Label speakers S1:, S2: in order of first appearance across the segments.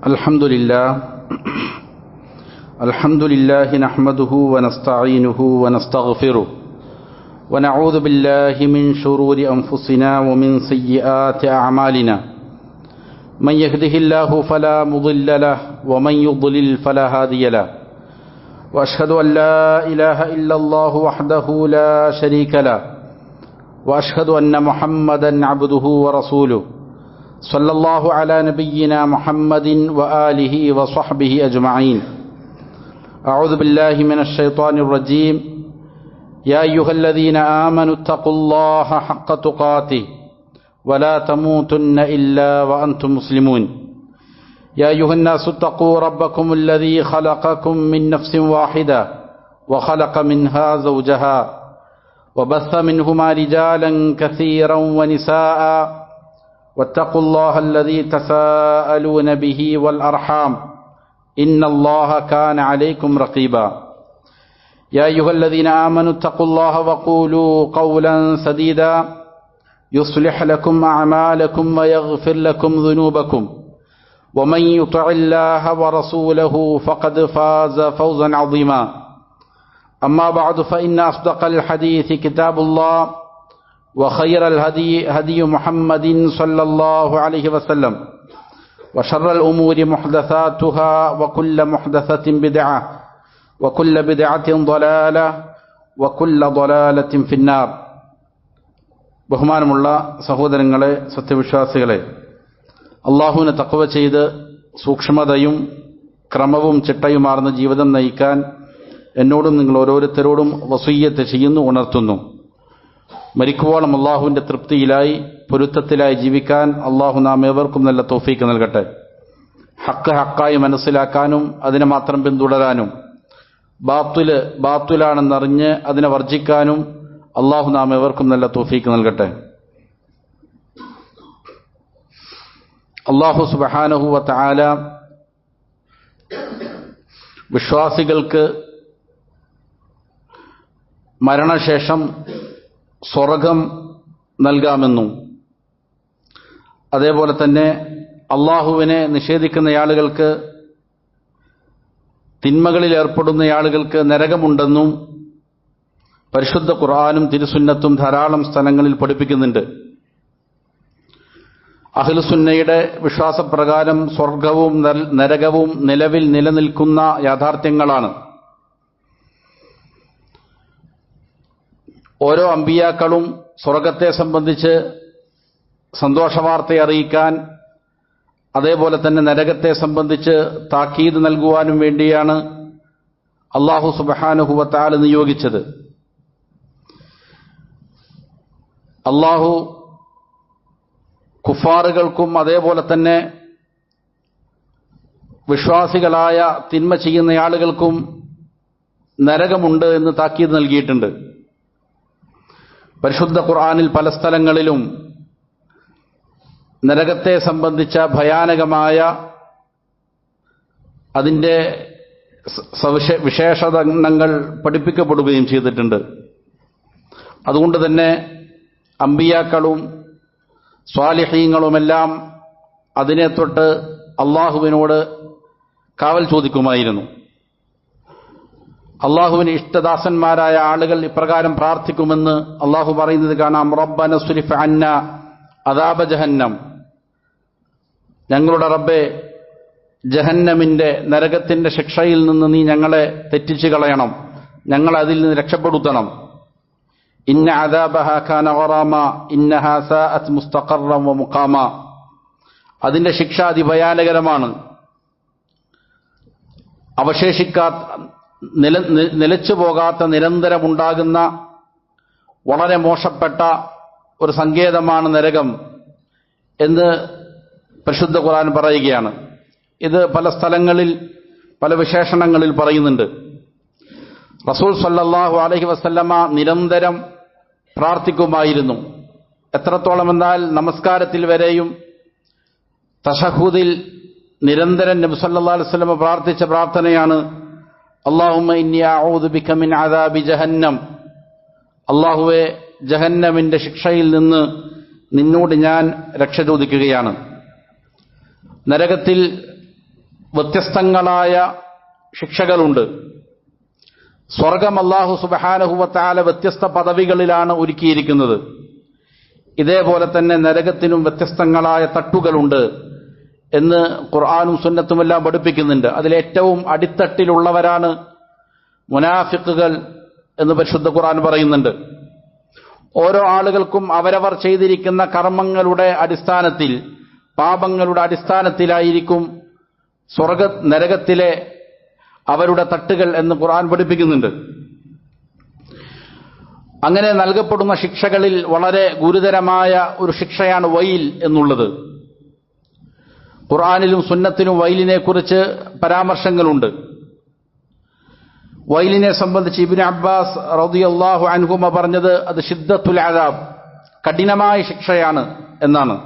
S1: الحمد لله نحمده ونستعينه ونستغفره ونعوذ بالله من شرور أنفسنا ومن سيئات أعمالنا من يهده الله فلا مضل له ومن يضلل فلا هادي له وأشهد أن لا إله إلا الله وحده لا شريك له وأشهد أن محمدا عبده ورسوله صلى الله على نبينا محمد وآله وصحبه أجمعين. أعوذ بالله من الشيطان الرجيم. يا أيها الذين آمنوا اتقوا الله حق تقاته ولا تموتن إلا وأنتم مسلمون. يا أيها الناس اتقوا ربكم الذي خلقكم من نفس واحدة وخلق منها زوجها وبث منهما رجالا كثيرا ونساء واتقوا الله الذي تساءلون به والأرحام إن الله كان عليكم رقيبا. يا أيها الذين آمنوا اتقوا الله وقولوا قولا سديدا يصلح لكم أعمالكم ويغفر لكم ذنوبكم ومن يطع الله ورسوله فقد فاز فوزا عظيما. أما بعد فإن أصدق الحديث كتاب الله وخير الهدي هدي محمد صلى الله عليه وسلم وشر الأمور محدثاتها وكل محدثة بدعة وكل بدعة ضلالة وكل ضلالة في النار. ബഹുമാനമുള്ള സഹോദരങ്ങളെ, സത്യവിശ്വാസികളെ, അള്ളാഹുവിനെ തഖ്വ ചെയ്ത് സൂക്ഷ്മതയും ക്രമവും ചിട്ടയുമാർന്ന ജീവിതം നയിക്കാൻ എന്നോടും നിങ്ങൾ ഓരോരുത്തരോടും വസിയ്യത്ത് ചെയ്യുന്നു, ഉണർത്തുന്നു. മരിക്കുവോളം അള്ളാഹുവിൻ്റെ തൃപ്തിയിലായി പൊരുത്തത്തിലായി ജീവിക്കാൻ അള്ളാഹു നാം ഏവർക്കും നല്ല തൗഫീക്ക് നൽകട്ടെ. ഹക്ക് ഹക്കായി മനസ്സിലാക്കാനും അതിനെ മാത്രം പിന്തുടരാനും ബാത്തുലാണെന്നറിഞ്ഞ് അതിനെ വർജിക്കാനും അള്ളാഹു നാം ഏവർക്കും നല്ല തൗഫീക്ക് നൽകട്ടെ. അള്ളാഹു സുബ്ഹാനഹു വ തആല വിശ്വാസികൾക്ക് മരണശേഷം സ്വർഗം നൽകാമെന്നും അതേപോലെ തന്നെ അള്ളാഹുവിനെ നിഷേധിക്കുന്ന ആളുകൾക്ക്, തിന്മകളിൽ ഏർപ്പെടുന്ന ആളുകൾക്ക് നരകമുണ്ടെന്നും പരിശുദ്ധ ഖുർആനും തിരുസുന്നത്തും ധാരാളം സ്ഥലങ്ങളിൽ പഠിപ്പിക്കുന്നുണ്ട്. അഹ്ലുസുന്നയുടെ വിശ്വാസപ്രകാരം സ്വർഗവും നരകവും നിലവിൽ നിലനിൽക്കുന്ന യാഥാർത്ഥ്യങ്ങളാണ്. ഓരോ അമ്പിയാക്കളും സ്വർഗത്തെ സംബന്ധിച്ച് സന്തോഷവാർത്ത അറിയിക്കാൻ, അതേപോലെ തന്നെ നരകത്തെ സംബന്ധിച്ച് താക്കീത് നൽകുവാനും വേണ്ടിയാണ് അല്ലാഹു സുബ്ഹാനഹു വ തആല നിയോഗിച്ചത്. അല്ലാഹു കുഫാറുകൾക്കും അതേപോലെ തന്നെ വിശ്വാസികളായ തിന്മ ചെയ്യുന്ന ആളുകൾക്കും നരകമുണ്ട് എന്ന് താക്കീത് നൽകിയിട്ടുണ്ട്. പരിശുദ്ധ ഖുർആനിൽ പല സ്ഥലങ്ങളിലും നരകത്തെ സംബന്ധിച്ച ഭയാനകമായ അതിൻ്റെ വിശേഷതകൾ പഠിപ്പിക്കപ്പെടുകയും ചെയ്തിട്ടുണ്ട്. അതുകൊണ്ട് തന്നെ അമ്പിയാക്കളും സ്വാലിഹീങ്ങളുമെല്ലാം അതിനെ തൊട്ട് അള്ളാഹുവിനോട് കാവൽ ചോദിക്കുമായിരുന്നു. അള്ളാഹുവിന് ഇഷ്ടദാസന്മാരായ ആളുകൾ ഇപ്രകാരം പ്രാർത്ഥിക്കുമെന്ന് അള്ളാഹു പറയുന്നത് കാണാം. റബ്ബന സ്രിഫ് അന്ന അദാബ ജഹന്നം, ഞങ്ങളുടെ റബ്ബേ, ജഹന്നമിന്റെ നരകത്തിന്റെ ശിക്ഷയിൽ നിന്ന് നീ ഞങ്ങളെ തെറ്റിച്ചു കളയണം, ഞങ്ങളെ അതിൽ നിന്ന് രക്ഷപ്പെടുത്തണം. ഇന്ന അദാബഹ കാന ഗറാമ ഇന്നഹാ സാഅത് മുസ്തഖറൻ വ മുഖാമ, അതിന്റെ ശിക്ഷ അതിഭയാനകരമാണ്. നിലച്ചു പോകാത്ത, നിരന്തരമുണ്ടാകുന്ന വളരെ മോശപ്പെട്ട ഒരു സങ്കേതമാണ് നരകം എന്ന് പരിശുദ്ധ ഖുർആൻ പറയുകയാണ്. ഇത് പല സ്ഥലങ്ങളിൽ പല വിശേഷണങ്ങളിൽ പറയുന്നുണ്ട്. റസൂൽ സല്ലല്ലാഹു അലൈഹി വസല്ലമ നിരന്തരം പ്രാർത്ഥിക്കുമായിരുന്നു. എത്രത്തോളം എന്നാൽ നമസ്കാരത്തിൽ വരെയും തശഹുദിൽ നിരന്തരം നബി സല്ലല്ലാഹു അലൈഹി വസല്ലമ പ്രാർത്ഥിച്ച പ്രാർത്ഥനയാണ് അല്ലാഹുമ്മ ഇന്നി അഊദു ബിക മിൻ അദാബി ജഹന്നം, അല്ലാഹുവേ, ജഹന്നമിന്റെ ശിക്ഷയിൽ നിന്ന് നിന്നോട് ഞാൻ രക്ഷ ചോദിക്കുകയാണ്. നരകത്തിൽ വ്യത്യസ്തങ്ങളായ ശിക്ഷകളുണ്ട്. സ്വർഗം അല്ലാഹു സുബ്ഹാനഹു വ തആല വ്യത്യസ്ത പദവികളിലാണ് ഒരുക്കിയിരിക്കുന്നത്. ഇതേപോലെ തന്നെ നരകത്തിനും വ്യത്യസ്തങ്ങളായ തട്ടുകളുണ്ട് എന്ന് ഖുർആനും സുന്നത്തുമെല്ലാം പഠിപ്പിക്കുന്നുണ്ട്. അതിലേറ്റവും അടിത്തട്ടിലുള്ളവരാണ് മുനാഫിഖുകൾ എന്ന് പരിശുദ്ധ ഖുർആൻ പറയുന്നുണ്ട്. ഓരോ ആളുകൾക്കും അവരവർ ചെയ്തിരിക്കുന്ന കർമ്മങ്ങളുടെ അടിസ്ഥാനത്തിൽ, പാപങ്ങളുടെ അടിസ്ഥാനത്തിലായിരിക്കും നരകത്തിലെ അവരുടെ തട്ടുകൾ എന്ന് ഖുർആൻ പഠിപ്പിക്കുന്നുണ്ട്. അങ്ങനെ നൽകപ്പെടുന്ന ശിക്ഷകളിൽ വളരെ ഗുരുതരമായ ഒരു ശിക്ഷയാണ് വൈൽ എന്നുള്ളത്. ഖുർആനിലും സുന്നത്തിലും വൈലിനെ കുറിച്ച് പരാമർശങ്ങളുണ്ട്. വൈലിനെ സംബന്ധിച്ച് ഇബ്നു അബ്ബാസ് റളിയല്ലാഹു അൻഹുമ പറഞ്ഞത് അത് ശിദ്ദത്തുൽ അദാബ്, കഠിനമായ ശിക്ഷയാണ് എന്നാണ്.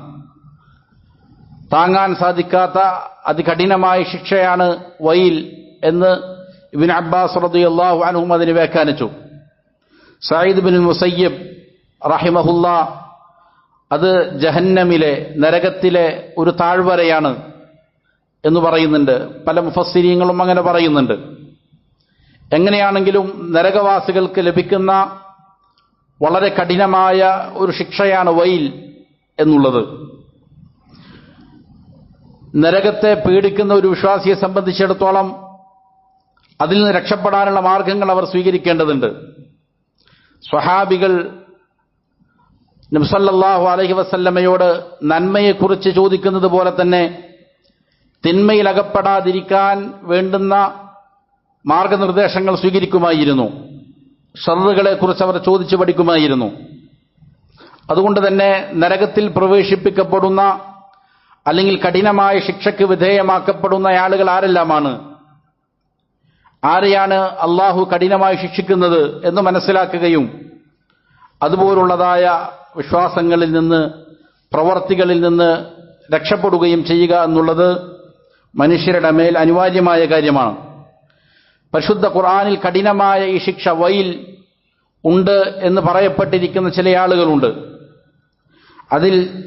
S1: താങ്ങാൻ സാധിക്കാത്ത അതികഠിനമായ ശിക്ഷയാണ് വൈൽ എന്ന് ഇബ്നു അബ്ബാസ് റളിയല്ലാഹു അൻഹുമ അതിനെ വ്യാഖ്യാനിച്ചു. സഈദ് ഇബ്നുൽ മുസയ്യിബ് റഹിമഹുല്ലാ അത് ജഹന്നമിലെ, നരകത്തിലെ ഒരു താഴ്വരയാണ് എന്ന് പറയുന്നുണ്ട്. പല മുഫസ്സിരീങ്ങളും അങ്ങനെ പറയുന്നുണ്ട്. എങ്ങനെയാണെങ്കിലും നരകവാസികൾക്ക് ലഭിക്കുന്ന വളരെ കഠിനമായ ഒരു ശിക്ഷയാണ് വൈൽ എന്നുള്ളത്. നരകത്തെ പീഡിക്കുന്ന ഒരു വിശ്വാസിയെ സംബന്ധിച്ചിടത്തോളം അതിൽ നിന്ന് രക്ഷപ്പെടാനുള്ള മാർഗങ്ങൾ അവർ സ്വീകരിക്കേണ്ടതുണ്ട്. സ്വഹാബികൾ നബി സല്ലല്ലാഹു അലൈഹി വസല്ലമയോട് നന്മയെക്കുറിച്ച് ചോദിക്കുന്നത് പോലെ തന്നെ തിന്മയിൽ അകപ്പെടാതിരിക്കാൻ വേണ്ടുന്ന മാർഗനിർദ്ദേശങ്ങൾ സ്വീകരിക്കുമായിരുന്നു. ഷർറുകളെക്കുറിച്ച് അവർ ചോദിച്ചു പഠിക്കുമായിരുന്നു. അതുകൊണ്ട് തന്നെ നരകത്തിൽ പ്രവേശിപ്പിക്കപ്പെടുന്ന അല്ലെങ്കിൽ കഠിനമായ ശിക്ഷയ്ക്ക് വിധേയമാക്കപ്പെടുന്ന ആളുകൾ ആരെല്ലാമാണ്, ആരെയാണ് അള്ളാഹു കഠിനമായി ശിക്ഷിക്കുന്നത് എന്ന് മനസ്സിലാക്കുകയും അതുപോലുള്ളതായ വിശ്വാസങ്ങളിൽ നിന്ന്, പ്രവർത്തികളിൽ നിന്ന് രക്ഷപ്പെടുകയും ചെയ്യുക എന്നുള്ളത് മനുഷ്യരുടെ മേൽ അനിവാര്യമായ കാര്യമാണ്. പരിശുദ്ധ ഖുർആനിൽ കഠിനമായ ഈ ശിക്ഷ വൈൽ ഉണ്ട് എന്ന് പറയപ്പെട്ടിരിക്കുന്ന ചില ആളുകളുണ്ട്. അതിൽ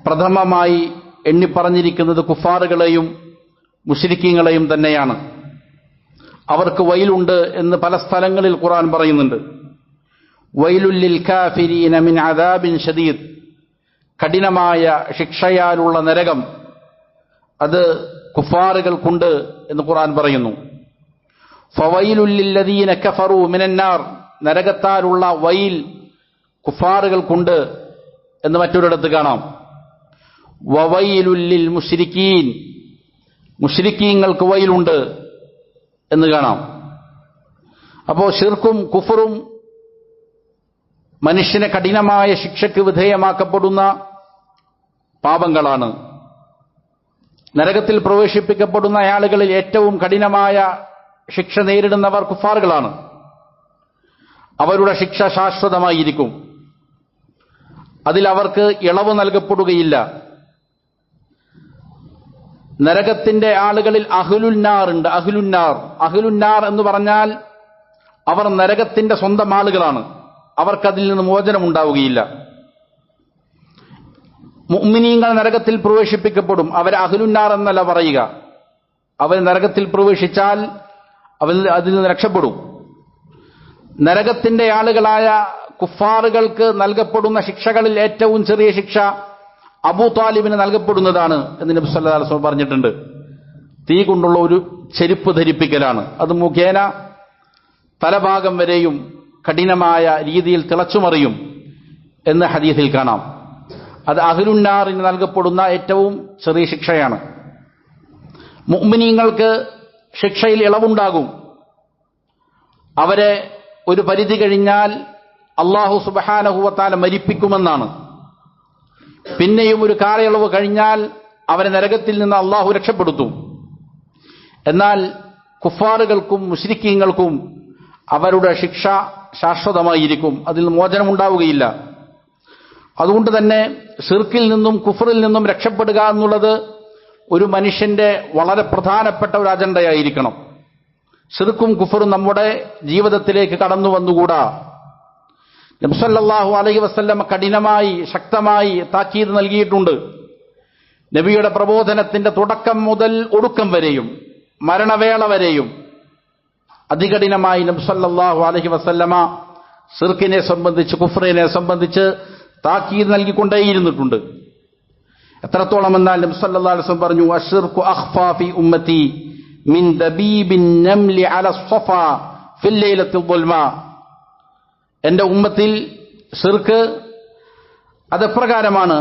S1: പ്രഥമമായി എണ്ണിപ്പറഞ്ഞിരിക്കുന്നത് കുഫാറുകളെയും മുശ്രിക്കീങ്ങളെയും തന്നെയാണ്. അവർക്ക് വൈലുണ്ട് എന്ന് പല സ്ഥലങ്ങളിൽ ഖുർആൻ പറയുന്നുണ്ട്. വൈലുൽ ലിൽ കാഫിരീന മിൻ അദാബിൻ ശദീദ്, കഠിനമായ ശിക്ഷയാലുള്ള നരകം അത് കുഫാറുകൾക്കുണ്ട് എന്ന് ഖുർആൻ പറയുന്നു. ഫവൈലുൽ ലില്ലദീന കഫറൂ മിനന്നാർ, നരകത്താലുള്ള വൈൽ കുഫാറുകൾക്കുണ്ട് എന്ന് മറ്റൊരിടത്ത് കാണാം. വവൈലുൽ ലിൽ മുശ്രിക്കീൻ, മുശ്രിക്കീങ്ങൾക്ക് വൈലുണ്ട് എന്ന് കാണാം. അപ്പോൾ ശിർക്കും കുഫറും മനുഷ്യനെ കഠിനമായ ശിക്ഷയ്ക്ക് വിധേയമാക്കപ്പെടുന്ന പാപങ്ങളാണ്. നരകത്തിൽ പ്രവേശിപ്പിക്കപ്പെടുന്ന ആളുകളിൽ ഏറ്റവും കഠിനമായ ശിക്ഷ നേരിടുന്നവർ കുഫാറുകളാണ്. അവരുടെ ശിക്ഷ ശാശ്വതമായിരിക്കും. അതിൽ അവർക്ക് ഇളവ് നൽകപ്പെടുകയില്ല. നരകത്തിന്റെ ആളുകളിൽ അഹ്ലുന്നാർ ഉണ്ട്. അഹ്ലുന്നാർ എന്ന് പറഞ്ഞാൽ അവർ നരകത്തിന്റെ സ്വന്തം ആളുകളാണ്. അവർക്കതിൽ നിന്ന് മോചനമുണ്ടാവുകയില്ല. മുഅ്മിനീങ്ങൾ നരകത്തിൽ പ്രവേശിപ്പിക്കപ്പെടും. അവർ അഹ്ലുന്നാർ എന്നല്ല പറയുക. അവർ നരകത്തിൽ പ്രവേശിച്ചാൽ അവർ അതിൽ നിന്ന് രക്ഷപ്പെടും. നരകത്തിന്റെ ആളുകളായ കുഫാറുകൾക്ക് നൽകപ്പെടുന്ന ശിക്ഷകളിൽ ഏറ്റവും ചെറിയ ശിക്ഷ അബൂ താലിബിന് നൽകപ്പെടുന്നതാണ് എന്ന് നബി സല്ലല്ലാഹു അലൈഹി വസല്ലം പറഞ്ഞിട്ടുണ്ട്. തീ കൊണ്ടുള്ള ഒരു ചെരുപ്പ് ധരിപ്പിക്കലാണ്. അത് മുഖേന തലഭാഗം വരെയും കഠിനമായ രീതിയിൽ തിളച്ചുമറിയും എന്ന് ഹദീസിൽ കാണാം. അത് അഹ്ലുന്നാറിന് നൽകപ്പെടുന്ന ഏറ്റവും ചെറിയ ശിക്ഷയാണ്. മുഅ്മിനീങ്ങൾക്ക് ശിക്ഷയിൽ ഇളവുണ്ടാകും. അവരെ ഒരു പരിധി കഴിഞ്ഞാൽ അല്ലാഹു സുബ്ഹാനഹു വ തആല മരിപ്പിക്കുമെന്നാണ്. പിന്നെയും ഒരു കാലയളവ് കഴിഞ്ഞാൽ അവരെ നരകത്തിൽ നിന്ന് അല്ലാഹു രക്ഷപ്പെടുത്തും. എന്നാൽ കുഫാറുകൾക്കും മുശ്രിക്കീങ്ങൾക്കും അവരുടെ ശിക്ഷ ശാശ്വതമായിരിക്കും. അതിൽ മോചനമുണ്ടാവുകയില്ല. അതുകൊണ്ട് തന്നെ ശിർക്കിൽ നിന്നും കുഫറിൽ നിന്നും രക്ഷപ്പെടുക എന്നുള്ളത് ഒരു മനുഷ്യന്റെ വളരെ പ്രധാനപ്പെട്ട ഒരു അജണ്ടയായിരിക്കണം. ശിർക്കും കുഫറും നമ്മുടെ ജീവിതത്തിലേക്ക് കടന്നു വന്നുകൂടാ. നബി സല്ലല്ലാഹു അലൈഹി വസല്ലം കഠിനമായി ശക്തമായി താക്കീത് നൽകിയിട്ടുണ്ട്. നബിയുടെ പ്രബോധനത്തിന്റെ തുടക്കം മുതൽ ഒടുക്കം വരെയും മരണവേള വരെയും അതികഠിനമായി നബി സല്ലല്ലാഹു അലൈഹി വസല്ലമ ശിർക്കിനെ സംബന്ധിച്ച്, കുഫ്റിനെ സംബന്ധിച്ച് താക്കീത് നൽകിക്കൊണ്ടേയിരുന്നിട്ടുണ്ട്. എത്രത്തോളം എന്നാൽ നബി സല്ലല്ലാഹു അലൈഹി വസല്ലം പറഞ്ഞു, അശ്ശിർകു അഖ്ഫാ ഫി ഉമ്മത്തി മിൻ ദബീബിൻ നംലി അല സ്വഫാ ഫിൽ ലൈലത്തിൽ ദുൽമാ. എന്റെ ഉമ്മത്തിൽ ശിർക്ക് അതെപ്രകാരമാണ്,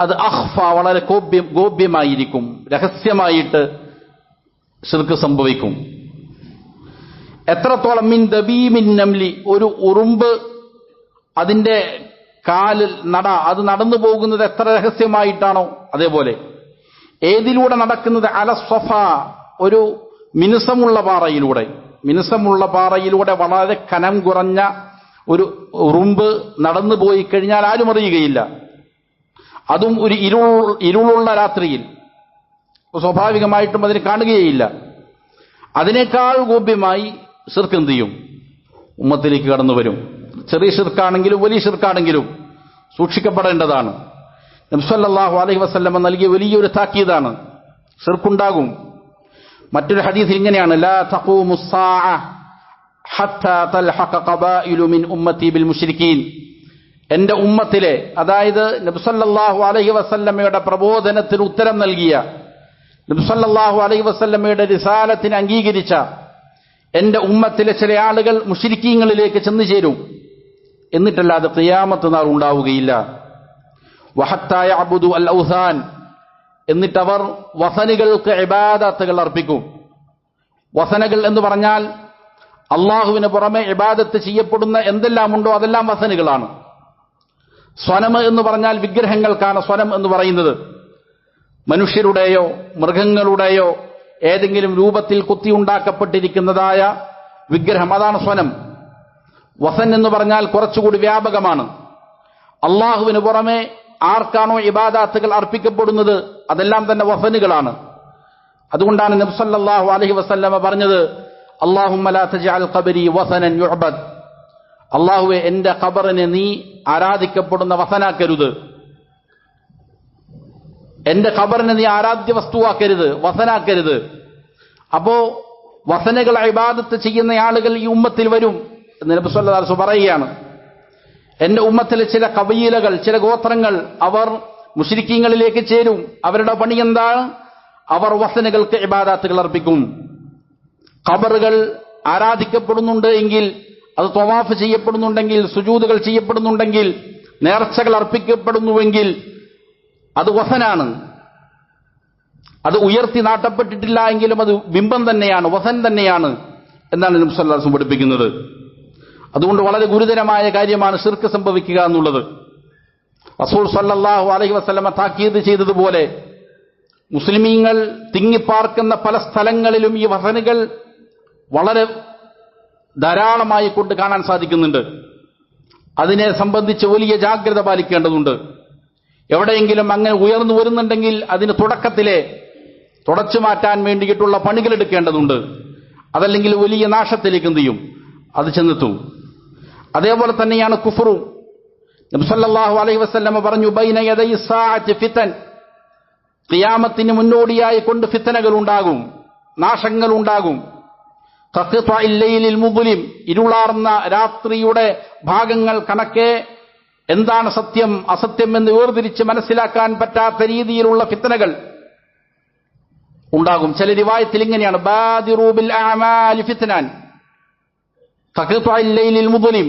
S1: അത് അഖ്ഫ വളരെ ഗോപ്യമായിരിക്കും, രഹസ്യമായിട്ട് ശിർക്ക് സംഭവിക്കും. എത്രത്തോളം മിൻ ദബീബിൻ നംലി, ഒരു ഉറുമ്പ് അതിന്റെ കാലിൽ അത് നടന്നു പോകുന്നത് എത്ര രഹസ്യമായിട്ടാണോ അതേപോലെ. ഏതിലൂടെ നടക്കുന്നത്? അല സ്വഫ, ഒരു മിനുസമുള്ള പാറയിലൂടെ വളരെ കനം കുറഞ്ഞ ഒരു ഉറുമ്പ് നടന്നു പോയി കഴിഞ്ഞാൽ ആരും അറിയുകയില്ല. അതും ഒരു ഇരുളുള്ള രാത്രിയിൽ സ്വാഭാവികമായിട്ടും അതിന് കാണുകയില്ല. അതിനേക്കാൾ ഗോപ്യമായി ശിർക്ക് എന്ത് ചെയ്യും? ഉമ്മത്തിലേക്ക് കടന്നു വരും. ചെറിയ ശിർക്കാണെങ്കിലും വലിയ ശിർക്കാണെങ്കിലും സൂക്ഷിക്കപ്പെടേണ്ടതാണ്. നബി സല്ലല്ലാഹു അലൈഹി വസല്ലം നൽകിയ വലിയൊരു താക്കീതാണ്. ശിർക്കുണ്ടാകും. മറ്റൊരു ഹദീസിൽ ഇങ്ങനെയാണ്, ലാ തഖൂമു സ്സാഅ ഹത്താ തൽഹഖ ഖബായിലു മിൻ ഉമ്മത്തി ബിൽ മുശ്രിക്കീൻ. എന്റെ ഉമ്മത്തിലെ, അതായത് നബി സല്ലല്ലാഹു അലൈഹി വസല്ലമയുടെ പ്രബോധനത്തിന് ഉത്തരം നൽകിയ, നബി സല്ലല്ലാഹു അലൈഹി വസല്ലമയുടെ റിസാലത്തിനെ അംഗീകരിച്ച എന്റെ ഉമ്മത്തിലെ ചില ആളുകൾ മുശ്രിക്കീങ്ങളിലേക്ക് ചെന്നു ചേരും. എന്നിട്ടല്ലാതെ ഖിയാമത്ത് നാൾ ഉണ്ടാവുകയില്ല. വഹത്താ യഅബുദു അൽ ഔസാൻ, എന്നിട്ടവർ വസനുകൾക്ക് ഇബാദത്തുകൾ അർപ്പിക്കും. വസനകൾ എന്ന് പറഞ്ഞാൽ അള്ളാഹുവിന് പുറമെ ഇബാദത്ത് ചെയ്യപ്പെടുന്ന എന്തെല്ലാം ഉണ്ടോ അതെല്ലാം വസനുകളാണ്. സ്വനം എന്ന് പറഞ്ഞാൽ വിഗ്രഹങ്ങൾക്കാണ് സ്വനം എന്ന് പറയുന്നത്. മനുഷ്യരുടെയോ മൃഗങ്ങളുടെയോ ഏതെങ്കിലും രൂപത്തിൽ കുത്തിയുണ്ടാക്കപ്പെട്ടിരിക്കുന്നതായ വിഗ്രഹം, അതാണ് സ്വനം. വസൻ എന്ന് പറഞ്ഞാൽ കുറച്ചുകൂടി വ്യാപകമാണ്. അള്ളാഹുവിന് പുറമെ ആർക്കാണോ ഇബാദത്തുകൾ അർപ്പിക്കപ്പെടുന്നത് അതെല്ലാം തന്നെ വസനുകളാണ്. അതുകൊണ്ടാണ് നബി സല്ലല്ലാഹു അലൈഹി വസല്ലമ പറഞ്ഞത്, അല്ലാഹുമ്മ ലാ തജ്അൽ ഖബരി വസനൻ യുഅബദ്. അല്ലാഹുവേ, എന്റെ ഖബറിനെ നീ ആരാധിക്കപ്പെടുന്ന വസനാക്കരുത്. എന്റെ ഖബറിനെ നീ ആരാധ്യ വസ്തുവാക്കരുത്, വസനാക്കരുത്. അപ്പോ വസനകൾ ഇബാദത്ത് ചെയ്യുന്ന ആളുകൾ ഈ ഉമ്മത്തിൽ വരും എന്ന് നബി സല്ലല്ലാഹു അലൈഹി വസല്ലം പറയുകയാണ്. എന്റെ ഉമ്മത്തിലെ ചില കബീലകൾ, ചില ഗോത്രങ്ങൾ, അവർ മുശ്രിക്കീങ്ങളിലേക്ക് ചേരും. അവരുടെ പണി എന്താണ്? അവർ വസനകൾക്ക് ഇബാദത്തുകൾ അർപ്പിക്കും. ഖബറുകൾ ആരാധിക്കപ്പെടുന്നുണ്ട് എങ്കിൽ, അത് തവാഫ് ചെയ്യപ്പെടുന്നുണ്ടെങ്കിൽ, സുജൂദുകൾ ചെയ്യപ്പെടുന്നുണ്ടെങ്കിൽ, നേർച്ചകൾ അർപ്പിക്കപ്പെടുന്നുവെങ്കിൽ അത് വസനാണ്. അത് ഉയർത്തി നാട്ടപ്പെട്ടിട്ടില്ല എങ്കിലും അത് ബിംബം തന്നെയാണ്, വസൻ തന്നെയാണ് എന്നാണ് നബി സല്ലല്ലാഹു അലൈഹി വസല്ലം പഠിപ്പിക്കുന്നത്. അതുകൊണ്ട് വളരെ ഗുരുതരമായ കാര്യമാണ് ശിർക്ക് സംഭവിക്കുക എന്നുള്ളത്. റസൂൽ സല്ലല്ലാഹു അലൈഹി വസല്ലമ താക്കീത് ചെയ്തതുപോലെ മുസ്ലിമീങ്ങൾ തിങ്ങിപ്പാർക്കുന്ന പല സ്ഥലങ്ങളിലും ഈ വസനുകൾ വളരെ ധാരാളമായി കൊണ്ട് കാണാൻ സാധിക്കുന്നുണ്ട്. അതിനെ സംബന്ധിച്ച് വലിയ ജാഗ്രത പാലിക്കേണ്ടതുണ്ട്. എവിടെയെങ്കിലും അങ്ങനെ ഉയർന്നു വരുന്നുണ്ടെങ്കിൽ അതിന് തുടക്കത്തിലെ തുടച്ചു മാറ്റാൻ വേണ്ടിയിട്ടുള്ള പണികൾ എടുക്കേണ്ടതുണ്ട്. അതല്ലെങ്കിൽ വലിയ നാശത്തിലേക്ക് എന്ത് ചെയ്യും? അത് ചെന്നെത്തും. അതേപോലെ തന്നെയാണ് കുഫ്റും. നബി സല്ലല്ലാഹു അലൈഹി വസല്ലമ പറഞ്ഞു, ബൈന യദൈ സാഅത്തി ഫിതൻ, ഖിയാമത്തിന് മുന്നോടിയായി കൊണ്ട് ഫിത്തനകൾ ഉണ്ടാകും, നാശങ്ങൾ ഉണ്ടാകും. ഖഖ്തഇൽ ലൈലിൽ മുദ്ലിം, ഇരുളാർന്ന രാത്രിയുടെ ഭാഗങ്ങൾ കണക്കെ എന്താണ് സത്യം അസത്യം എന്ന് വേർതിരിച്ച് മനസ്സിലാക്കാൻ പറ്റാത്ത രീതിയിലുള്ള ഫിത്തനകൾ ഉണ്ടാകും. ചില റിവായത്തിൽ ഇങ്ങനെയാണ്, ബാദിറൂ ബിൽ അഅമാലി ഫിത്നാൻ ഖഖ്തഇൽ ലൈലിൽ മുദ്ലിം,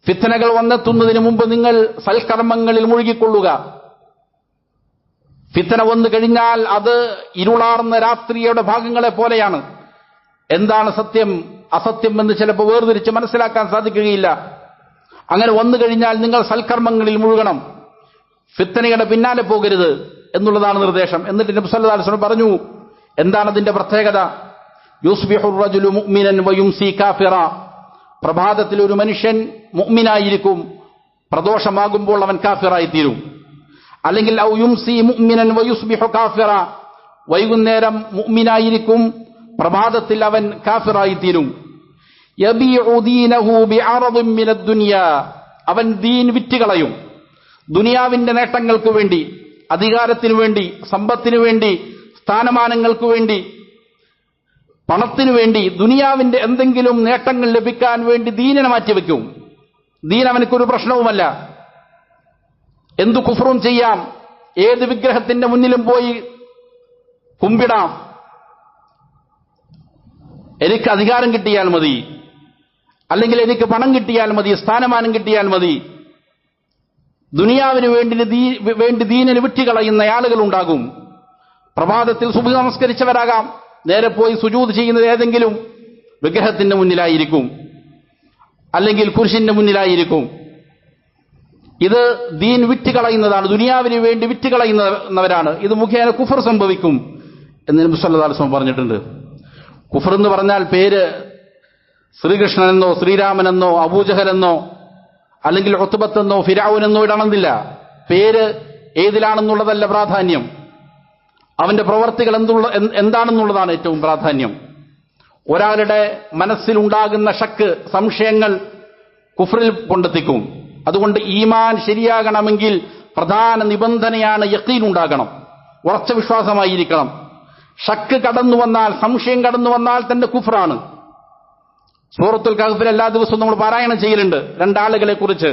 S1: ഫിത്നകൾ വന്നെത്തുന്നതിന് മുമ്പ് നിങ്ങൾ സൽക്കർമ്മങ്ങളിൽ മുഴുകിക്കൊള്ളുക. ഫിത്ന വന്നു കഴിഞ്ഞാൽ അത് ഇരുളാർന്ന രാത്രിയുടെ ഭാഗങ്ങളെ പോലെയാണ്. എന്താണ് സത്യം അസത്യം എന്ന് ചിലപ്പോൾ വേർതിരിച്ച് മനസ്സിലാക്കാൻ സാധിക്കുകയില്ല. അങ്ങനെ വന്നു കഴിഞ്ഞാൽ നിങ്ങൾ സൽക്കർമ്മങ്ങളിൽ മുഴുകണം, ഫിത്നയുടെ പിന്നാലെ പോകരുത് എന്നുള്ളതാണ് നിർദ്ദേശം. എന്നിട്ട് നബി സല്ലല്ലാഹു അലൈഹി വസല്ലം പറഞ്ഞു, എന്താണ് അതിന്റെ പ്രത്യേകത? യുസ്ബിഹു റജുലു മുഅ്മിനൻ വയുംസി കാഫിറ, പ്രഭാതത്തിൽ ഒരു മനുഷ്യൻ മുഅ്മിനായിരിക്കും, പ്രദോഷമാകുമ്പോൾ അവൻ കാഫിറായി തീരും. അല്ലെങ്കിൽ ഔ യുംസി മുഅ്മിനൻ വയുസ്ബിഹു കാഫിറ, വൈകുന്നേരം മുഅ്മിനായിരിക്കും, പ്രഭാതത്തിൽ അവൻ കാഫിറായി തീരും. യബീഉ ദീനഹു ബിഅറദിൻ മിനദ് ദുനിയ, അവൻ ദീൻ വിറ്റുകളയും, ദുനിയാവിന്റെ നേട്ടങ്ങൾക്ക് വേണ്ടി, അധികാരത്തിനു വേണ്ടി, സമ്പത്തിനു വേണ്ടി, സ്ഥാനമാനങ്ങൾക്ക് വേണ്ടി, പണത്തിനു വേണ്ടി, ദുനിയാവിന്റെ എന്തെങ്കിലും നേട്ടങ്ങൾ ലഭിക്കാൻ വേണ്ടി ദീനിനെ മാറ്റിവെക്കും. ദീൻ അവനക്കൊരു പ്രശ്നവുമല്ല. എന്തു കുഫറും ചെയ്യാം, ഏത് വിഗ്രഹത്തിന്റെ മുന്നിലും പോയി കുമ്പിടാം, എനിക്ക് അധികാരം കിട്ടിയാൽ മതി, അല്ലെങ്കിൽ എനിക്ക് പണം കിട്ടിയാൽ മതി, സ്ഥാനമാനം കിട്ടിയാൽ മതി. ദുനിയാവിന് വേണ്ടി ദീനിന് വിട്ടുകളയുന്ന ആളുകളുണ്ടാകും. പ്രഭാതത്തിൽ സുബ്ഹ് നമസ്കരിച്ചവരാകാം, നേരെ പോയി സുജൂദ് ചെയ്യുന്നത് ഏതെങ്കിലും വിഗ്രഹത്തിന്റെ മുന്നിലായിരിക്കും, അല്ലെങ്കിൽ കുരിശിന്റെ മുന്നിലായിരിക്കും. ഇത് ദീൻ വിട്ടുകളയുന്നതാണ്, ദുനിയാവിന് വേണ്ടി വിട്ടുകളയുന്നവരാണ്. ഇത് മുഖേന കുഫർ സംഭവിക്കും എന്ന് നബി സല്ലല്ലാഹു അലൈഹി വസല്ലം പറഞ്ഞിട്ടുണ്ട്. കുഫർ എന്ന് പറഞ്ഞാൽ പേര് ശ്രീകൃഷ്ണനെന്നോ ശ്രീരാമനെന്നോ അബൂജഹലെന്നോ അല്ലെങ്കിൽ ഉത്ബത്തെന്നോ ഫിർഔനെന്നോ ഇടണമെന്നില്ല. പേര് ഏതിലാണെന്നുള്ളതല്ല പ്രാധാന്യം, അവന്റെ പ്രവർത്തികൾ എന്താണെന്നുള്ളതാണ് ഏറ്റവും പ്രാധാന്യം. ഒരാളുടെ മനസ്സിലുണ്ടാകുന്ന ഷക്ക്, സംശയങ്ങൾ കുഫറിൽ കൊണ്ടെത്തിക്കും. അതുകൊണ്ട് ഈമാൻ ശരിയാകണമെങ്കിൽ പ്രധാന നിബന്ധനയാണ് യഖീൻ ഉണ്ടാകണം, ഉറച്ച വിശ്വാസമായിരിക്കണം. ഷക്ക് കടന്നു വന്നാൽ, സംശയം കടന്നു വന്നാൽ തന്നെ കുഫറാണ്. സൂറത്തുൽ കഹ്ഫിൽ എല്ലാ ദിവസവും നമ്മൾ പാരായണം ചെയ്യലുണ്ട് രണ്ടാളുകളെ കുറിച്ച്.